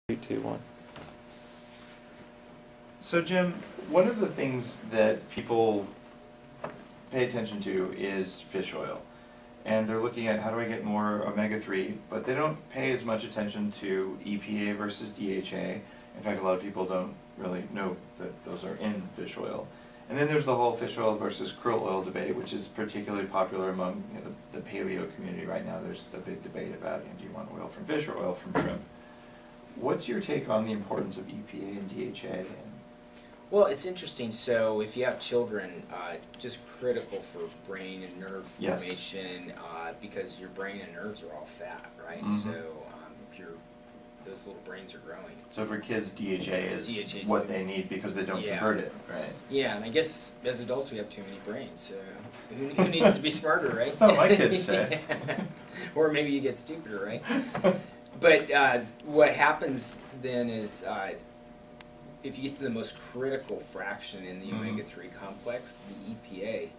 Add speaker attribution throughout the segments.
Speaker 1: 3, 2, 1.
Speaker 2: So Jim, one of the things that people pay attention to is fish oil. And they're looking at how do I get more omega-3, but they don't pay as much attention to EPA versus DHA. In fact, a lot of people don't really know that those are in fish oil. And then there's the whole fish oil versus krill oil debate, which is particularly popular among the paleo community right now. There's a big debate about, do you want oil from fish or oil from shrimp? What's your take on the importance of EPA and DHA?
Speaker 3: Well, it's interesting. So if you have children, just critical for brain and nerve formation, because your brain and nerves are all fat, right? Mm-hmm. So those little brains are growing.
Speaker 2: So for kids, DHA is what they need because they don't convert it, right?
Speaker 3: Yeah, and I guess as adults we have too many brains, so who needs to be smarter, right?
Speaker 2: That's not what my kids say.
Speaker 3: Or maybe you get stupider, right? But what happens then is if you get to the most critical fraction in the omega-3 complex, the EPA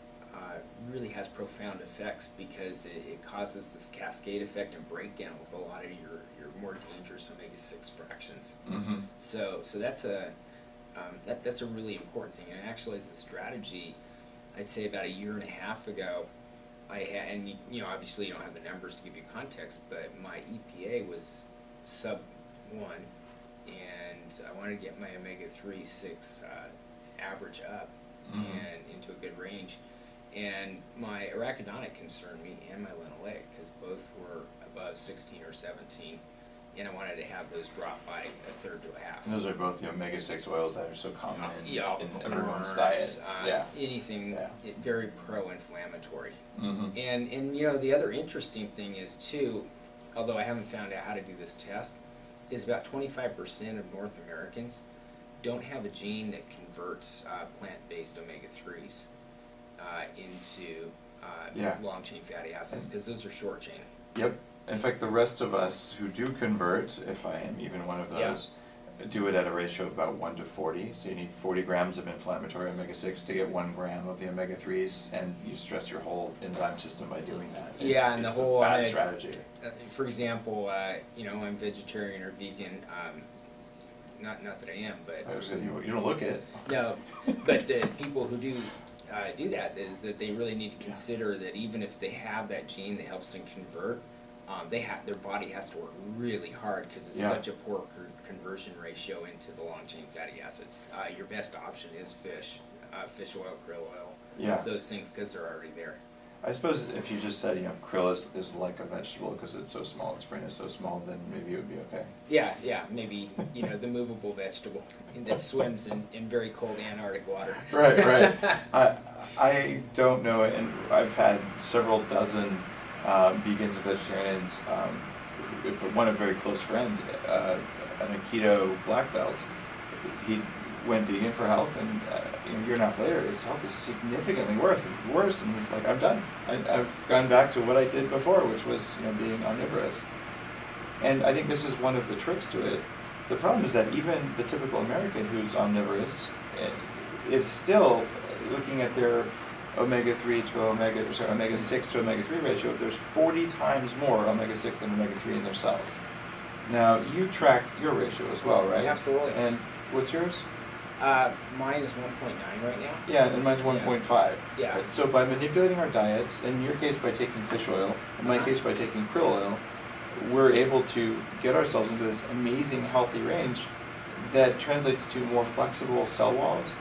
Speaker 3: really has profound effects because it causes this cascade effect and breakdown with a lot of your more dangerous omega-6 fractions. Mm-hmm. So that's a really important thing. And actually, as a strategy, I'd say about a year and a half ago, I had, and obviously you don't have the numbers to give you context, but my EPA was sub 1, and I wanted to get my omega-3, 6 average up and into a good range. And my arachidonic concerned me, and my linoleic, because both were above 16 or 17, and I wanted to have those drop by a third to a half.
Speaker 2: And those are both the omega-6 oils that are so common in everyone's
Speaker 3: corns,
Speaker 2: diet.
Speaker 3: Anything very pro-inflammatory. Mm-hmm. And the other interesting thing is too, although I haven't found out how to do this test, is about 25% of North Americans don't have a gene that converts plant-based omega-3s into long-chain fatty acids, because those are short-chain.
Speaker 2: Yep. In fact, the rest of us who do convert, if I am even one of those, do it at a ratio of about 1 to 40. So you need 40 grams of inflammatory omega-6 to get 1 gram of the omega-3s, and you stress your whole enzyme system by doing that.
Speaker 3: Yeah, and the whole
Speaker 2: bad strategy.
Speaker 3: For example, I'm vegetarian or vegan. Not that I am, but
Speaker 2: you don't look it.
Speaker 3: No, but the people who do that is that they really need to consider that even if they have that gene that helps them convert, their body has to work really hard because it's such a poor conversion ratio into the long-chain fatty acids. Your best option is fish oil, krill oil, those things, because they're already there.
Speaker 2: I suppose if you just said, krill is like a vegetable because it's so small, its brain is so small, then maybe it would be okay.
Speaker 3: Yeah, maybe, the movable vegetable that swims in very cold Antarctic water.
Speaker 2: Right. I don't know, and I've had several dozen vegans and vegetarians. One a very close friend, an keto black belt, he went vegan for health, and a year and a half later, his health is significantly worse, and he's like, I'm done. I've gone back to what I did before, which was being omnivorous. And I think this is one of the tricks to it. The problem is that even the typical American who's omnivorous is still looking at their omega-6 to omega-3 ratio. There's 40 times more omega-6 than omega-3 in their cells. Now, you track your ratio as well, right?
Speaker 3: Absolutely.
Speaker 2: And what's yours?
Speaker 3: Mine is 1.9 right now.
Speaker 2: Yeah, and mine's 1.5.
Speaker 3: Yeah.
Speaker 2: Right? So by manipulating our diets, in your case by taking fish oil, in my case by taking krill oil, we're able to get ourselves into this amazing healthy range that translates to more flexible cell walls.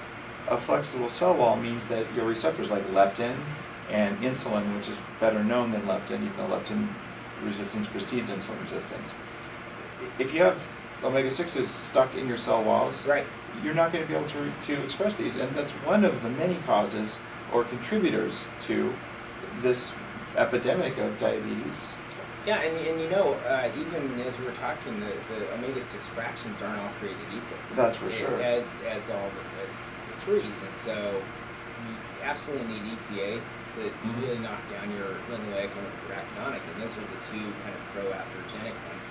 Speaker 2: A flexible cell wall means that your receptors like leptin and insulin, which is better known than leptin, even though leptin resistance precedes insulin resistance. If you have omega-6s stuck in your cell walls, you're not going to be able to express these, and that's one of the many causes or contributors to this epidemic of diabetes.
Speaker 3: Yeah, and even as we're talking, the omega-6 fractions aren't all created equal.
Speaker 2: That's for sure.
Speaker 3: As the threes, and so you absolutely need EPA to really knock down your linoleic and arachidonic, and those are the two kind of pro-atherogenic ones.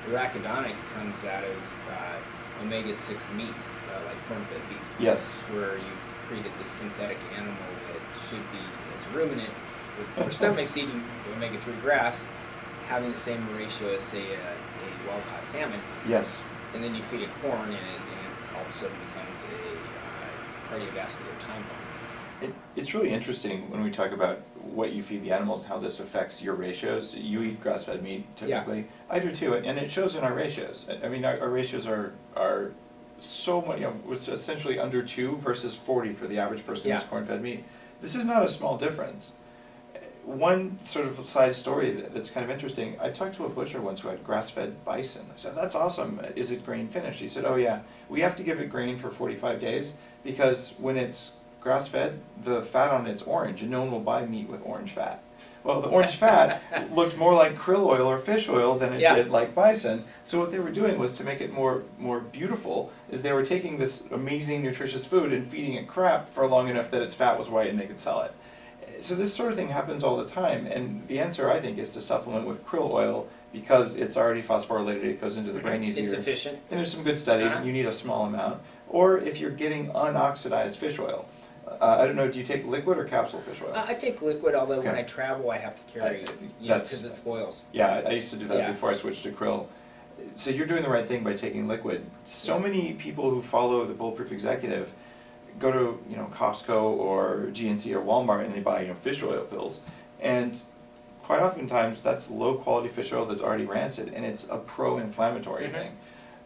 Speaker 3: Arachidonic comes out of omega-6 meats, like corn-fed beef.
Speaker 2: Yes.
Speaker 3: Where you've created this synthetic animal that should be, as a ruminant, with 4 stomachs eating omega-3 grass, having the same ratio as, say, a wild-caught salmon.
Speaker 2: Yes.
Speaker 3: and then you feed it corn, and it all of a sudden becomes a cardiovascular time bomb.
Speaker 2: It's really interesting when we talk about what you feed the animals, how this affects your ratios. You eat grass-fed meat typically. Yeah. I do too, and it shows in our ratios. I mean, our ratios are so much, it's essentially under 2 versus 40 for the average person who's corn-fed meat. This is not a small difference. One sort of side story that's kind of interesting, I talked to a butcher once who had grass-fed bison. I said, that's awesome. Is it grain finished? He said, oh yeah, we have to give it grain for 45 days because when it's grass-fed, the fat on it's orange, and no one will buy meat with orange fat. Well, the orange fat looked more like krill oil or fish oil than it did like bison. So what they were doing was to make it more beautiful, is they were taking this amazing nutritious food and feeding it crap for long enough that its fat was white and they could sell it. So this sort of thing happens all the time, and the answer, I think, is to supplement with krill oil because it's already phosphorylated, it goes into the brain easier.
Speaker 3: It's efficient. And
Speaker 2: there's some good studies, and you need a small amount. Or if you're getting unoxidized fish oil. I don't know, do you take liquid or capsule fish oil?
Speaker 3: I take liquid, although when I travel I have to carry it, because it spoils.
Speaker 2: Yeah, I used to do that before I switched to krill. So you're doing the right thing by taking liquid. So many people who follow the Bulletproof Executive go to Costco or GNC or Walmart and they buy fish oil pills, and quite oftentimes that's low quality fish oil that's already rancid, and it's a pro-inflammatory thing.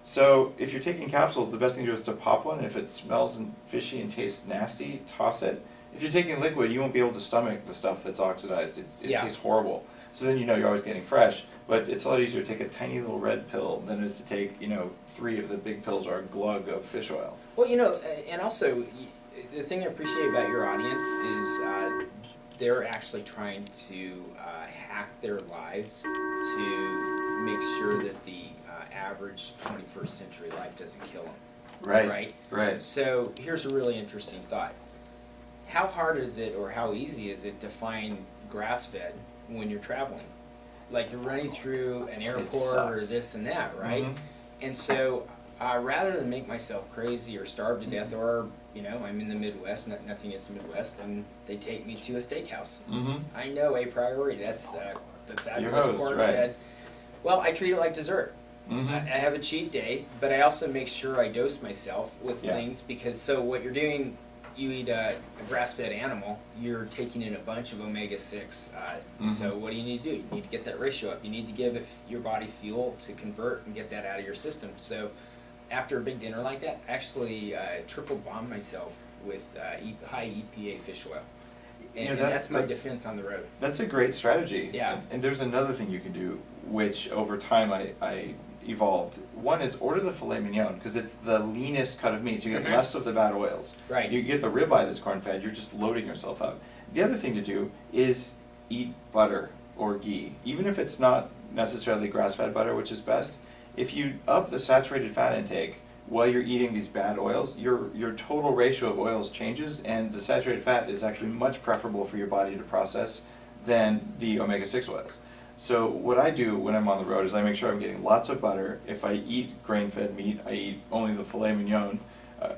Speaker 2: So if you're taking capsules, the best thing to do is to pop one, and if it smells fishy and tastes nasty, toss it. If you're taking liquid, you won't be able to stomach the stuff that's oxidized. It tastes horrible. So then you're always getting fresh, but it's a lot easier to take a tiny little red pill than it is to take 3 of the big pills or a glug of fish oil.
Speaker 3: Well, and also the thing I appreciate about your audience is they're actually trying to hack their lives to make sure that the average 21st century life doesn't kill them.
Speaker 2: Right.
Speaker 3: So here's a really interesting thought. How hard is it, or how easy is it to find grass-fed when you're traveling? Like you're running through an airport or this and that, right? And so rather than make myself crazy or starve to death, or I'm in the Midwest, nothing against the Midwest, and they take me to a steakhouse. I know a priori, that's the fabulous corn-fed. Well, I treat it like dessert. I have a cheat day, but I also make sure I dose myself with things, because what you're doing, you eat a grass-fed animal, you're taking in a bunch of omega-6. So what do you need to do? You need to get that ratio up. You need to give your body fuel to convert and get that out of your system. So after a big dinner like that, I actually triple bomb myself with high EPA fish oil. And that's my defense on the road.
Speaker 2: That's a great strategy.
Speaker 3: Yeah.
Speaker 2: And there's another thing you can do, which over time I evolved. One is order the filet mignon, because it's the leanest cut of meat, so you get less of the bad oils.
Speaker 3: Right.
Speaker 2: You get the ribeye that's corn-fed, you're just loading yourself up. The other thing to do is eat butter or ghee, even if it's not necessarily grass-fed butter, which is best. If you up the saturated fat intake while you're eating these bad oils, your total ratio of oils changes, and the saturated fat is actually much preferable for your body to process than the omega-6 oils. So what I do when I'm on the road is I make sure I'm getting lots of butter. If I eat grain-fed meat, I eat only the filet mignon.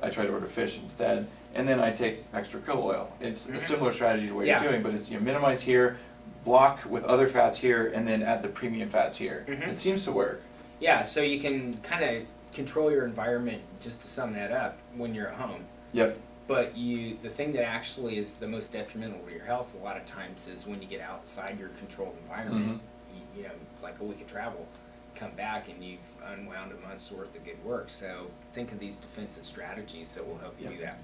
Speaker 2: I try to order fish instead, and then I take extra krill oil. It's a similar strategy to what you're doing, but it's minimize here, block with other fats here, and then add the premium fats here. It seems to work.
Speaker 3: Yeah, so you can kind of control your environment, just to sum that up, when you're at home.
Speaker 2: Yep.
Speaker 3: But the thing that actually is the most detrimental to your health a lot of times is when you get outside your controlled environment, like a week of travel, come back and you've unwound a month's worth of good work. So think of these defensive strategies that will help you do that.